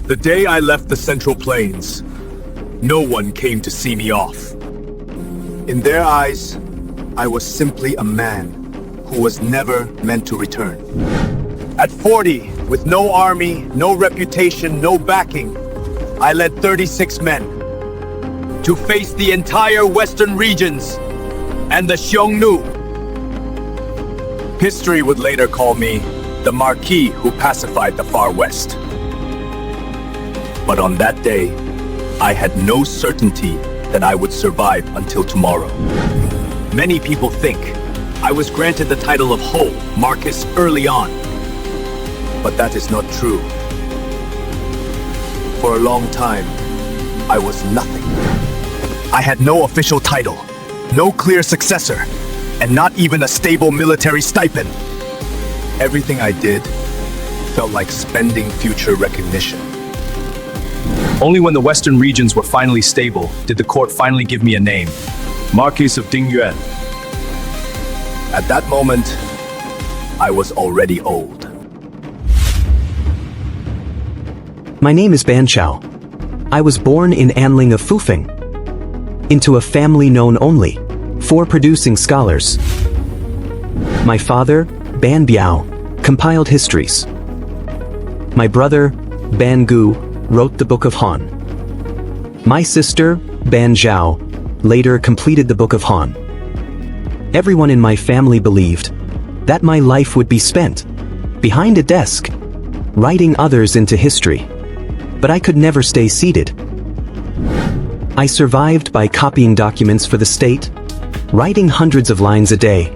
The day I left the Central Plains, no one came to see me off. In their eyes, I was simply a man who was never meant to return. At 40, with no army, no reputation, no backing, I led 36 men to face the entire western regions and the Xiongnu. History would later call me the Marquis who pacified the far west. But on that day, I had no certainty that I would survive until tomorrow. Many people think I was granted the title of Ho, Marcus, early on. But that is not true. For a long time, I was nothing. I had no official title, no clear successor, and not even a stable military stipend. Everything I did felt like spending future recognition. Only when the western regions were finally stable did the court finally give me a name, Marquis of Dingyuan. At that moment, I was already old. My name is Ban Chao. I was born in Anling of Fufeng, into a family known only for producing scholars. My father, Ban Biao, compiled histories. My brother, Ban Gu, wrote the Book of Han. My sister, Ban Zhao, later completed the Book of Han. Everyone in my family believed that my life would be spent behind a desk, writing others into history. But I could never stay seated. I survived by copying documents for the state, writing hundreds of lines a day.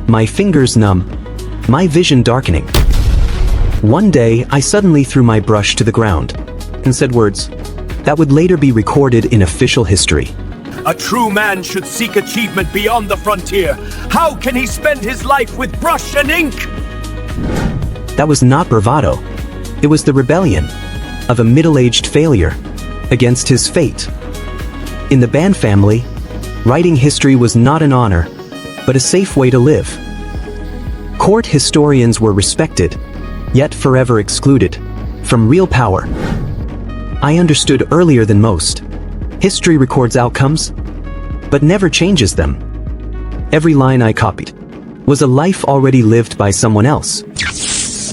My fingers numb, my vision darkening. One day, I suddenly threw my brush to the ground and said words that would later be recorded in official history. A true man should seek achievement beyond the frontier. How can he spend his life with brush and ink? That was not bravado. It was the rebellion of a middle-aged failure against his fate. In the Ban family, writing history was not an honor, but a safe way to live. Court historians were respected, yet forever excluded from real power. I understood earlier than most. History records outcomes, but never changes them. Every line I copied was a life already lived by someone else.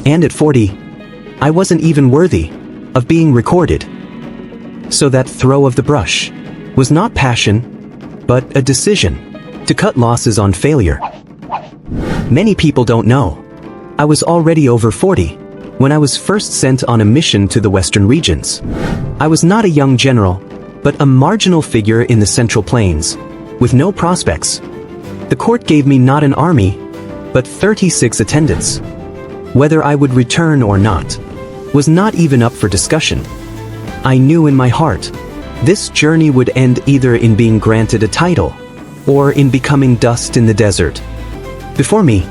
And at 40, I wasn't even worthy of being recorded. So that throw of the brush was not passion, but a decision to cut losses on failure. Many people don't know. I was already over 40 when I was first sent on a mission to the western regions. I was not a young general, but a marginal figure in the Central Plains, with no prospects. The court gave me not an army, but 36 attendants. Whether I would return or not was not even up for discussion. I knew in my heart, this journey would end either in being granted a title, or in becoming dust in the desert. Before me,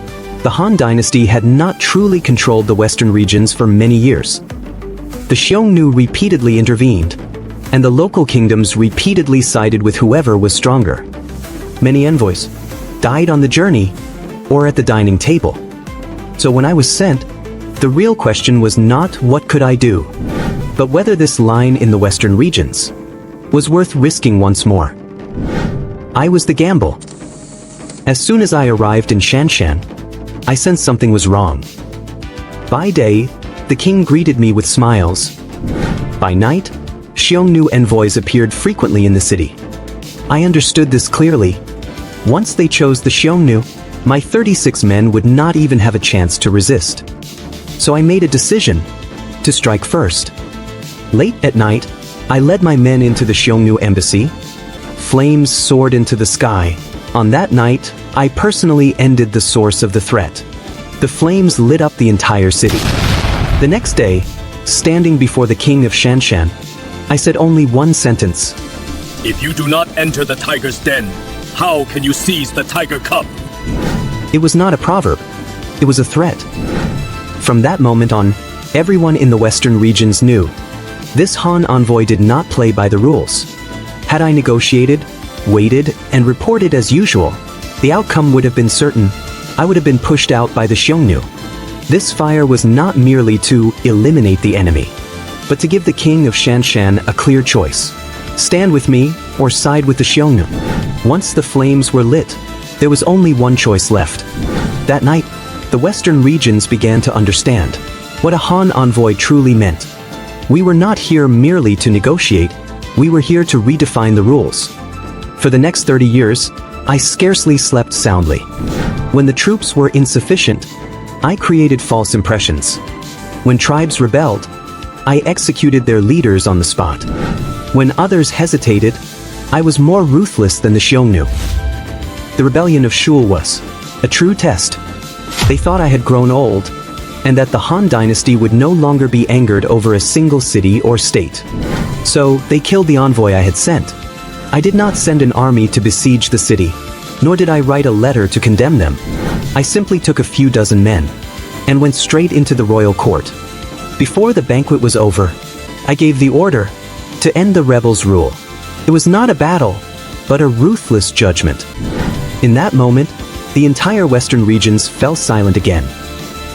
the Han dynasty had not truly controlled the western regions for many years. The Xiongnu repeatedly intervened, and the local kingdoms repeatedly sided with whoever was stronger. Many envoys died on the journey or at the dining table. So when I was sent, the real question was not what could I do, but whether this line in the western regions was worth risking once more. I was the gamble. As soon as I arrived in Shanshan, I sensed something was wrong. By day, the king greeted me with smiles. By night, Xiongnu envoys appeared frequently in the city. I understood this clearly. Once they chose the Xiongnu, my 36 men would not even have a chance to resist. So I made a decision to strike first. Late at night, I led my men into the Xiongnu embassy. Flames soared into the sky. On that night, I personally ended the source of the threat. The flames lit up the entire city. The next day, standing before the king of Shanshan, I said only one sentence. If you do not enter the tiger's den, how can you seize the tiger cub? It was not a proverb. It was a threat. From that moment on, everyone in the western regions knew. This Han envoy did not play by the rules. Had I negotiated, waited, and reported as usual, the outcome would have been certain. I would have been pushed out by the Xiongnu. This fire was not merely to eliminate the enemy. but to give the king of Shanshan a clear choice. Stand with me or side with the Xiongnu. Once the flames were lit, there was only one choice left. That night, the western regions began to understand what a Han envoy truly meant. We were not here merely to negotiate, we were here to redefine the rules. For the next 30 years, I scarcely slept soundly. When the troops were insufficient, I created false impressions. When tribes rebelled, I executed their leaders on the spot. When others hesitated, I was more ruthless than the Xiongnu. The rebellion of Shul was a true test. They thought I had grown old, and that the Han dynasty would no longer be angered over a single city or state. So, they killed the envoy I had sent. I did not send an army to besiege the city, nor did I write a letter to condemn them. I simply took a few dozen men, and went straight into the royal court. Before the banquet was over, I gave the order to end the rebels' rule. It was not a battle, but a ruthless judgment. In that moment, the entire western regions fell silent again,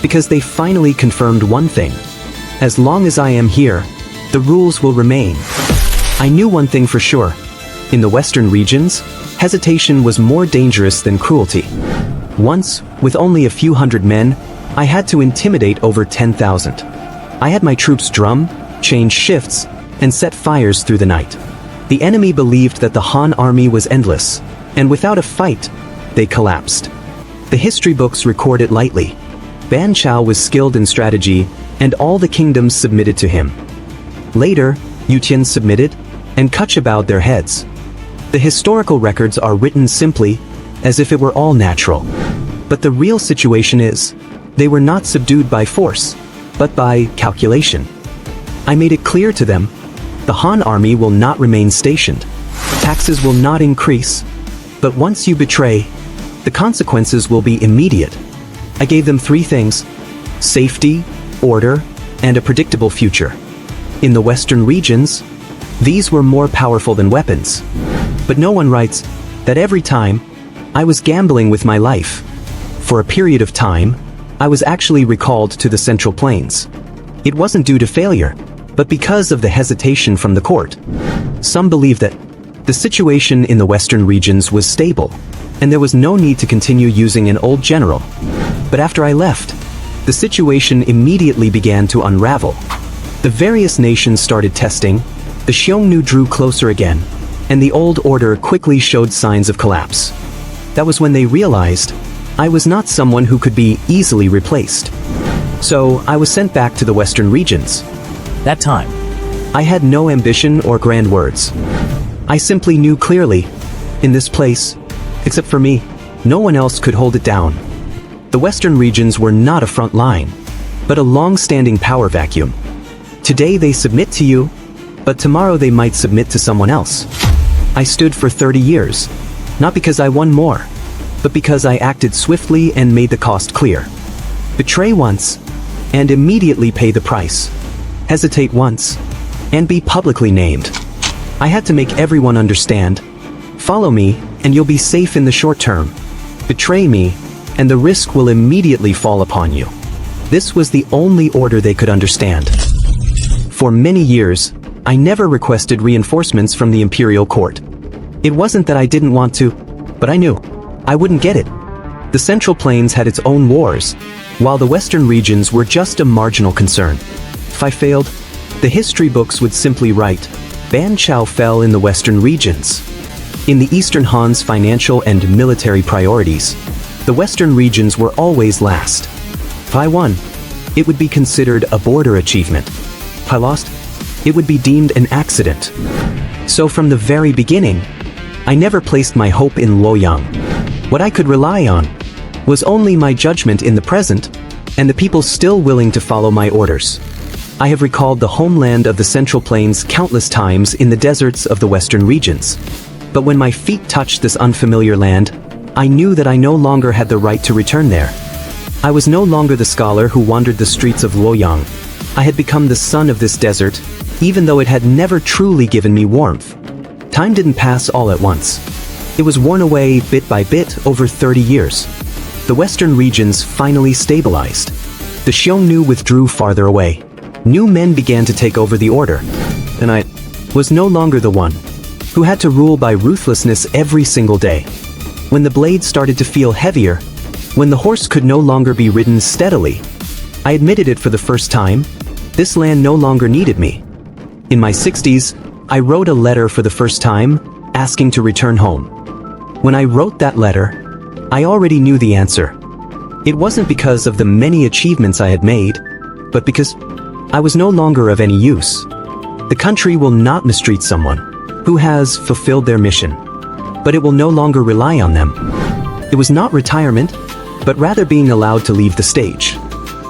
because they finally confirmed one thing. As long as I am here, the rules will remain. I knew one thing for sure. In the western regions, hesitation was more dangerous than cruelty. Once, with only a few hundred men, I had to intimidate over 10,000. I had my troops drum, change shifts, and set fires through the night. The enemy believed that the Han army was endless, and without a fight, they collapsed. The history books record it lightly. Ban Chao was skilled in strategy, and all the kingdoms submitted to him. Later, Yutian submitted, and Kucha bowed their heads. The historical records are written simply, as if it were all natural. But the real situation is, they were not subdued by force, but by calculation. I made it clear to them, the Han army will not remain stationed. Taxes will not increase, but once you betray, the consequences will be immediate. I gave them three things: safety, order, and a predictable future. In the western regions, these were more powerful than weapons. But no one writes that every time, I was gambling with my life. For a period of time, I was actually recalled to the Central Plains. It wasn't due to failure, but because of the hesitation from the court. Some believe that the situation in the western regions was stable, and there was no need to continue using an old general. But after I left, the situation immediately began to unravel. The various nations started testing, the Xiongnu drew closer again, and the old order quickly showed signs of collapse. That was when they realized I was not someone who could be easily replaced. So I was sent back to the western regions. That time, I had no ambition or grand words. I simply knew clearly, in this place, except for me, no one else could hold it down. The western regions were not a front line, but a long-standing power vacuum. Today they submit to you, but tomorrow they might submit to someone else. I stood for 30 years, not because I won more, but because I acted swiftly and made the cost clear. Betray once, and immediately pay the price. Hesitate once, and be publicly named. I had to make everyone understand. Follow me, and you'll be safe in the short term. Betray me, and the risk will immediately fall upon you. This was the only order they could understand. For many years, I never requested reinforcements from the imperial court. It wasn't that I didn't want to, but I knew I wouldn't get it. The Central Plains had its own wars, while the western regions were just a marginal concern. If I failed, the history books would simply write, Ban Chao fell in the western regions. In the Eastern Han's financial and military priorities, the western regions were always last. If I won, it would be considered a border achievement. If I lost, it would be deemed an accident. So from the very beginning, I never placed my hope in Luoyang. What I could rely on was only my judgment in the present, and the people still willing to follow my orders. I have recalled the homeland of the Central Plains countless times in the deserts of the western regions. But when my feet touched this unfamiliar land, I knew that I no longer had the right to return there. I was no longer the scholar who wandered the streets of Luoyang. I had become the son of this desert, even though it had never truly given me warmth. Time didn't pass all at once. It was worn away bit by bit over 30 years. The western regions finally stabilized. The Xiongnu withdrew farther away. new men began to take over the order, and I was no longer the one who had to rule by ruthlessness every single day. When the blade started to feel heavier, when the horse could no longer be ridden steadily, I admitted it for the first time, this land no longer needed me. In my 60s, I wrote a letter for the first time, asking to return home. When I wrote that letter, I already knew the answer. It wasn't because of the many achievements I had made, but because I was no longer of any use. The country will not mistreat someone who has fulfilled their mission, but it will no longer rely on them. It was not retirement, but rather being allowed to leave the stage.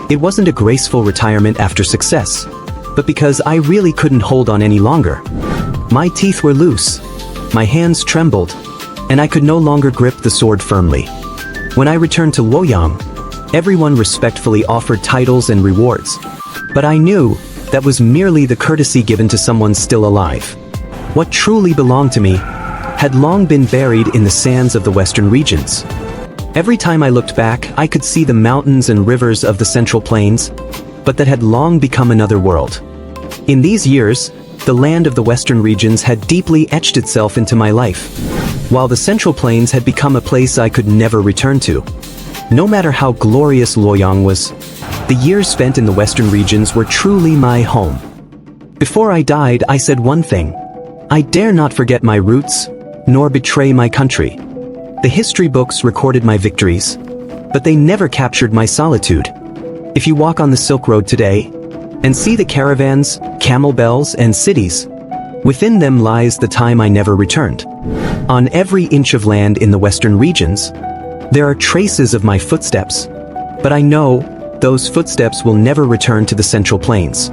It wasn't a graceful retirement after success, but because I really couldn't hold on any longer. My teeth were loose, my hands trembled, and I could no longer grip the sword firmly. When I returned to Luoyang, everyone respectfully offered titles and rewards, but I knew that was merely the courtesy given to someone still alive. What truly belonged to me had long been buried in the sands of the western regions. Every time I looked back, I could see the mountains and rivers of the Central Plains, but that had long become another world. In these years, the land of the western regions had deeply etched itself into my life, while the Central Plains had become a place I could never return to. No matter how glorious Luoyang was, the years spent in the western regions were truly my home. Before I died, I said one thing: I dare not forget my roots, nor betray my country. The history books recorded my victories, but they never captured my solitude. If you walk on the Silk Road today, and see the caravans, camel bells, and cities, within them lies the time I never returned. On every inch of land in the western regions, there are traces of my footsteps, but I know those footsteps will never return to the Central Plains.